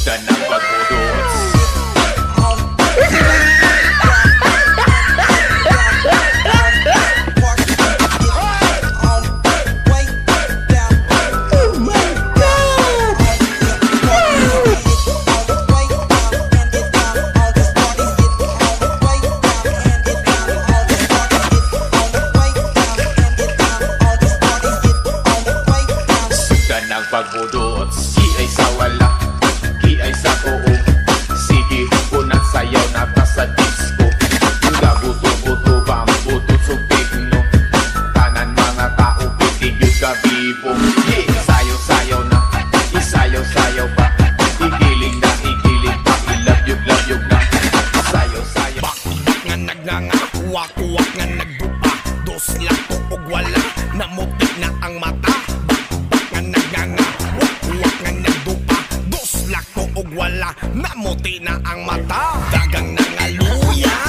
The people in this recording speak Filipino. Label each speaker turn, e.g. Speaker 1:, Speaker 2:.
Speaker 1: Sugdan ng pagbudots. Pagbudots, si ay sa wala, ki ay sa oo. Sige, unang sayaw na ta sa disco. Gabuto-buto, bambuto, subig no. Tanan mga tao, pitigil ka bibo. Sayaw-sayaw na, isayaw-sayaw pa. Igiling na, igiling pa, ilabyog-labyog na. Sayaw-sayaw.
Speaker 2: Bak-bak nga nagnanga, uwak-uwak nga nagbuka. Dos lang to og wala, namutik na ang mata. Wala, namuti na ang mata. Dagang nangaluya,